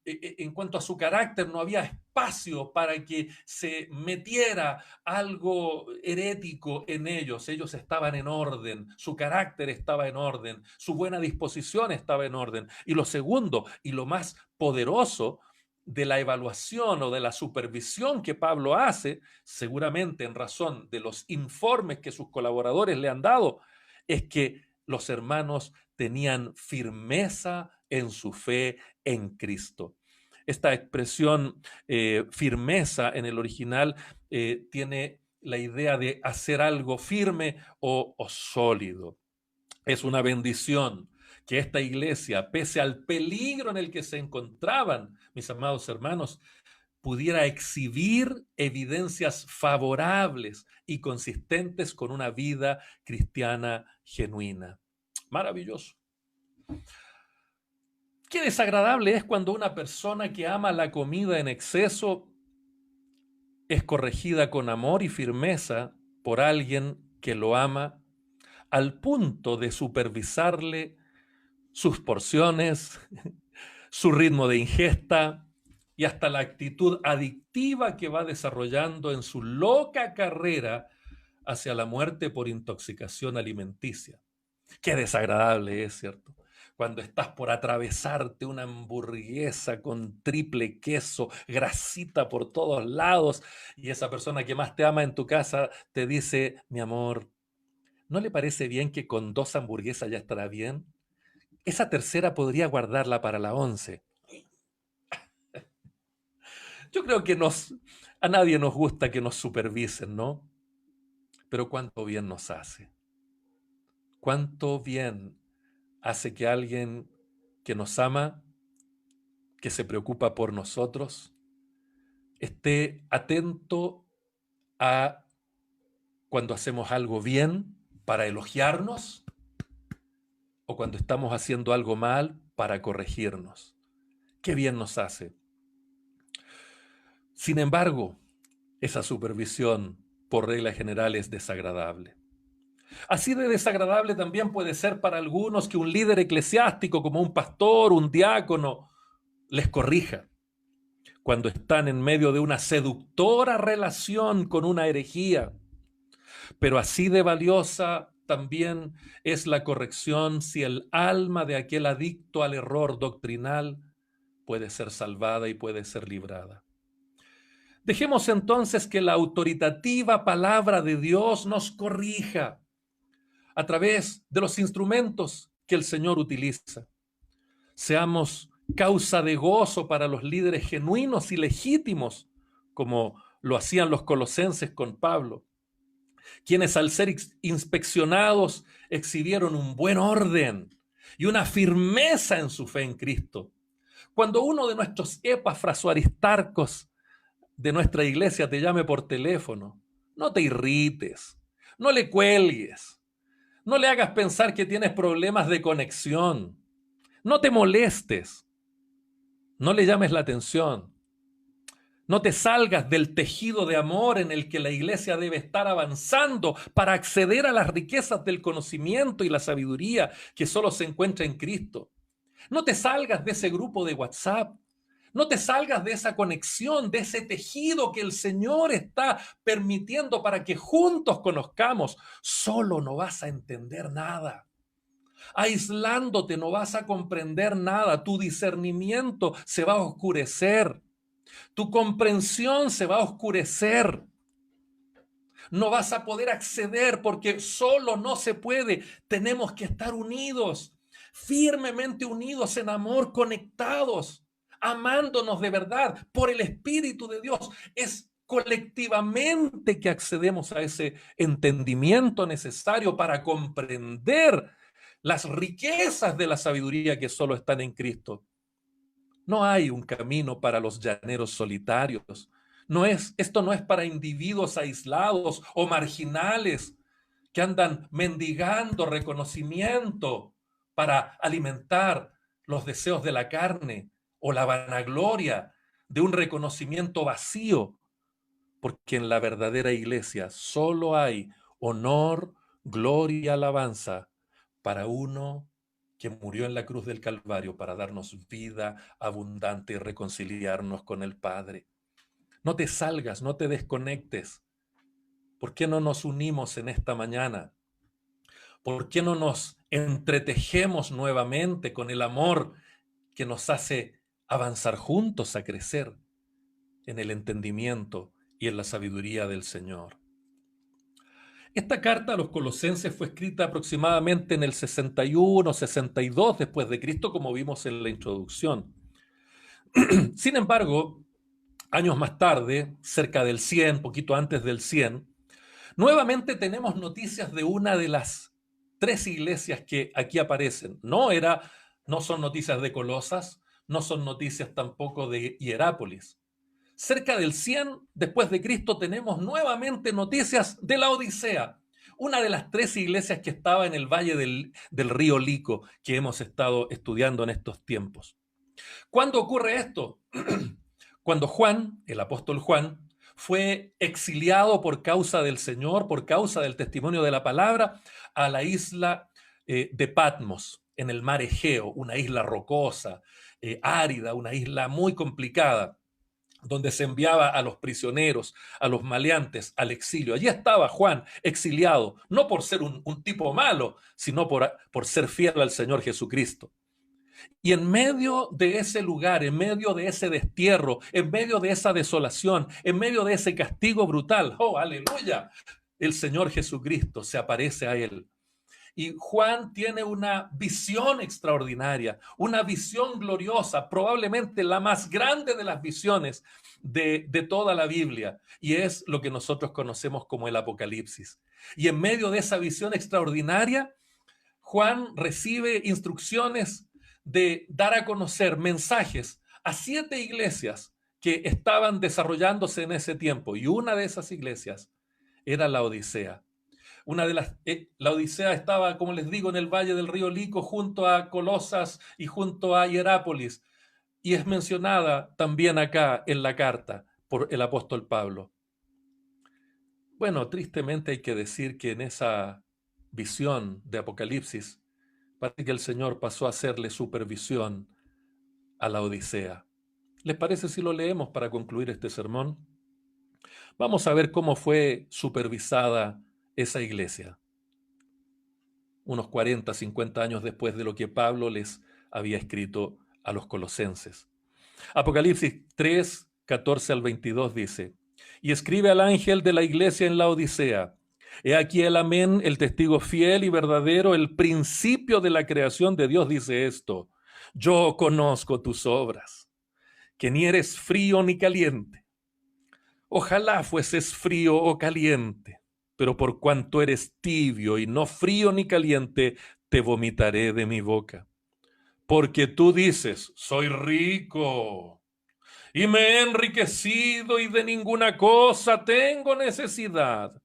S1: en cuanto a su carácter, no había espacio para que se metiera algo herético en ellos. Ellos estaban en orden, su carácter estaba en orden, su buena disposición estaba en orden. Y lo segundo, y lo más poderoso, de la evaluación o de la supervisión que Pablo hace, seguramente en razón de los informes que sus colaboradores le han dado, es que los hermanos tenían firmeza en su fe en Cristo. Esta expresión firmeza en el original tiene la idea de hacer algo firme o sólido. Es una bendición que esta iglesia, pese al peligro en el que se encontraban, mis amados hermanos, pudiera exhibir evidencias favorables y consistentes con una vida cristiana genuina. Maravilloso. Qué desagradable es cuando una persona que ama la comida en exceso es corregida con amor y firmeza por alguien que lo ama al punto de supervisarle sus porciones, su ritmo de ingesta y hasta la actitud adictiva que va desarrollando en su loca carrera hacia la muerte por intoxicación alimenticia. Qué desagradable es, ¿cierto? Cuando estás por atravesarte una hamburguesa con triple queso, grasita por todos lados, y esa persona que más te ama en tu casa te dice, mi amor, ¿no le parece bien que con 2 hamburguesas ya estará bien? Esa tercera podría guardarla para la 11. Yo creo que a nadie nos gusta que nos supervisen, ¿no? Pero cuánto bien nos hace. Cuánto bien hace que alguien que nos ama, que se preocupa por nosotros, esté atento a cuando hacemos algo bien para elogiarnos o cuando estamos haciendo algo mal para corregirnos. Qué bien nos hace. Sin embargo, esa supervisión por regla general es desagradable. Así de desagradable también puede ser para algunos que un líder eclesiástico como un pastor, un diácono, les corrija cuando están en medio de una seductora relación con una herejía. Pero así de valiosa también es la corrección si el alma de aquel adicto al error doctrinal puede ser salvada y puede ser librada. Dejemos entonces que la autoritativa palabra de Dios nos corrija a través de los instrumentos que el Señor utiliza. Seamos causa de gozo para los líderes genuinos y legítimos, como lo hacían los colosenses con Pablo, quienes al ser inspeccionados exhibieron un buen orden y una firmeza en su fe en Cristo. Cuando uno de nuestros Epafras o Aristarcos de nuestra iglesia te llame por teléfono, no te irrites, no le cuelgues, no le hagas pensar que tienes problemas de conexión, no te molestes, no le llames la atención, no te salgas del tejido de amor en el que la iglesia debe estar avanzando para acceder a las riquezas del conocimiento y la sabiduría que solo se encuentra en Cristo. No te salgas de ese grupo de WhatsApp. No te salgas de esa conexión, de ese tejido que el Señor está permitiendo para que juntos conozcamos. Solo no vas a entender nada. Aislándote no vas a comprender nada. Tu discernimiento se va a oscurecer. Tu comprensión se va a oscurecer. No vas a poder acceder porque solo no se puede. Tenemos que estar unidos, firmemente unidos en amor, conectados, amándonos de verdad por el Espíritu de Dios. Es colectivamente que accedemos a ese entendimiento necesario para comprender las riquezas de la sabiduría que solo están en Cristo. No hay un camino para los llaneros solitarios. Esto no es para individuos aislados o marginales que andan mendigando reconocimiento para alimentar los deseos de la carne o la vanagloria de un reconocimiento vacío, porque en la verdadera iglesia solo hay honor, gloria y alabanza para uno que murió en la cruz del Calvario para darnos vida abundante y reconciliarnos con el Padre. No te salgas, no te desconectes. ¿Por qué no nos unimos en esta mañana? ¿Por qué no nos entretejemos nuevamente con el amor que nos hace avanzar juntos a crecer en el entendimiento y en la sabiduría del Señor? Esta carta a los colosenses fue escrita aproximadamente en el 61, 62 después de Cristo, como vimos en la introducción. Sin embargo, años más tarde, cerca del 100, poquito antes del 100, nuevamente tenemos noticias de una de las 3 iglesias que aquí aparecen. No son noticias de Colosas, no son noticias tampoco de Hierápolis. Cerca del 100 después de Cristo tenemos nuevamente noticias de la Odisea, una de las 3 iglesias que estaba en el valle del río Lico que hemos estado estudiando en estos tiempos. ¿Cuándo ocurre esto? Cuando Juan, el apóstol Juan, fue exiliado por causa del Señor, por causa del testimonio de la palabra, a la isla de Patmos, en el mar Egeo, una isla rocosa, árida, una isla muy complicada, donde se enviaba a los prisioneros, a los maleantes, al exilio. Allí estaba Juan, exiliado, no por ser un tipo malo, sino por ser fiel al Señor Jesucristo. Y en medio de ese lugar, en medio de ese destierro, en medio de esa desolación, en medio de ese castigo brutal, ¡oh, aleluya! El Señor Jesucristo se aparece a él. Y Juan tiene una visión extraordinaria, una visión gloriosa, probablemente la más grande de las visiones de toda la Biblia. Y es lo que nosotros conocemos como el Apocalipsis. Y en medio de esa visión extraordinaria, Juan recibe instrucciones de dar a conocer mensajes a 7 iglesias que estaban desarrollándose en ese tiempo. Y una de esas iglesias era la Odisea. La Odisea estaba, como les digo, en el valle del río Lico, junto a Colosas y junto a Hierápolis. Y es mencionada también acá en la carta por el apóstol Pablo. Bueno, tristemente hay que decir que en esa visión de Apocalipsis, parece que el Señor pasó a hacerle supervisión a la Odisea. ¿Les parece si lo leemos para concluir este sermón? Vamos a ver cómo fue supervisada esa iglesia, unos 40, 50 años después de lo que Pablo les había escrito a los colosenses. Apocalipsis 3, 14 al 22 dice: y escribe al ángel de la iglesia en la Odisea: he aquí el amén, el testigo fiel y verdadero, el principio de la creación de Dios, dice esto: yo conozco tus obras, que ni eres frío ni caliente. Ojalá fueses frío o caliente, pero por cuanto eres tibio y no frío ni caliente, te vomitaré de mi boca. Porque tú dices: soy rico y me he enriquecido y de ninguna cosa tengo necesidad.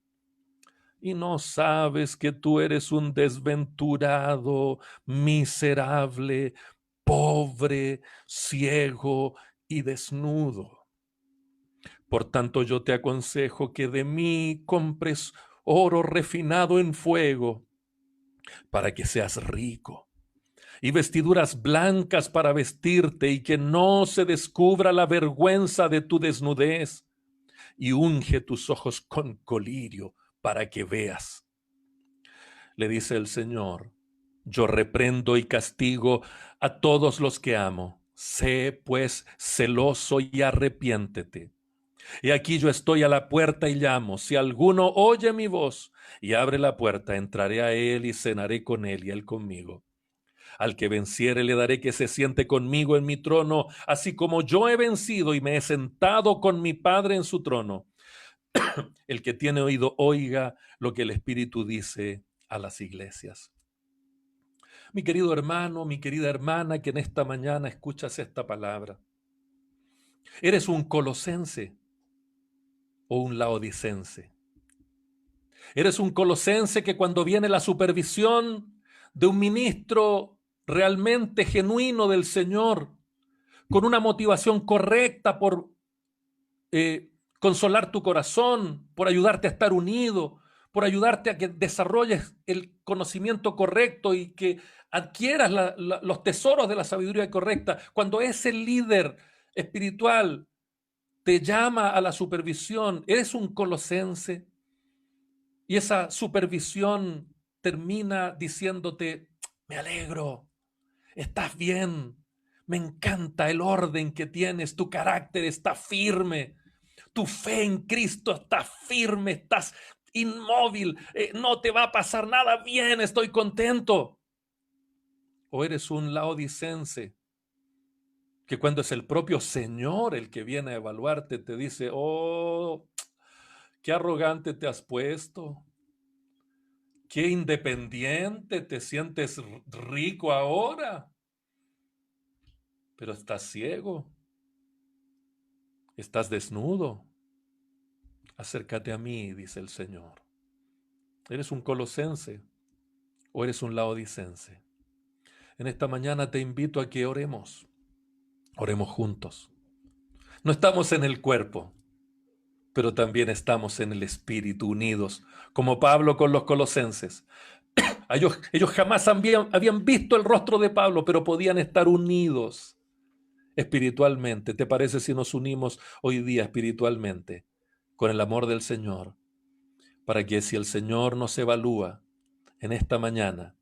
S1: Y no sabes que tú eres un desventurado, miserable, pobre, ciego y desnudo. Por tanto, yo te aconsejo que de mí compres oro refinado en fuego, para que seas rico, y vestiduras blancas para vestirte, y que no se descubra la vergüenza de tu desnudez, y unge tus ojos con colirio para que veas. Le dice el Señor: yo reprendo y castigo a todos los que amo. Sé pues celoso y arrepiéntete. Y aquí yo estoy a la puerta y llamo. Si alguno oye mi voz y abre la puerta, entraré a él y cenaré con él y él conmigo. Al que venciere le daré que se siente conmigo en mi trono, así como yo he vencido y me he sentado con mi Padre en su trono. El que tiene oído, oiga lo que el Espíritu dice a las iglesias. Mi querido hermano, mi querida hermana, que en esta mañana escuchas esta palabra, ¿eres un colosense o un laodicense? ¿Eres un colosense que cuando viene la supervisión de un ministro realmente genuino del Señor, con una motivación correcta por consolar tu corazón, por ayudarte a estar unido, por ayudarte a que desarrolles el conocimiento correcto y que adquieras los tesoros de la sabiduría correcta? Cuando ese líder espiritual te llama a la supervisión, eres un colosense, y esa supervisión termina diciéndote: me alegro, estás bien, me encanta el orden que tienes, tu carácter está firme, tu fe en Cristo está firme, estás inmóvil, no te va a pasar nada, bien, estoy contento. O eres un laodicense que cuando es el propio Señor el que viene a evaluarte te dice: oh, qué arrogante te has puesto, qué independiente, te sientes rico ahora, pero estás ciego, estás desnudo. Acércate a mí, dice el Señor. ¿Eres un colosense o eres un laodicense? En esta mañana te invito a que oremos. Oremos juntos. No estamos en el cuerpo, pero también estamos en el espíritu unidos, como Pablo con los colosenses. Ellos jamás habían visto el rostro de Pablo, pero podían estar unidos espiritualmente. ¿Te parece si nos unimos hoy día espiritualmente con el amor del Señor? Para que si el Señor nos evalúa en esta mañana,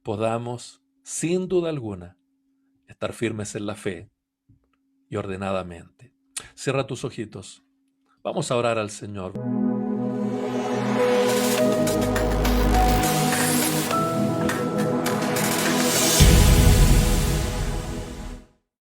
S1: podamos, sin duda alguna, estar firmes en la fe y ordenadamente. Cierra tus ojitos. Vamos a orar al Señor.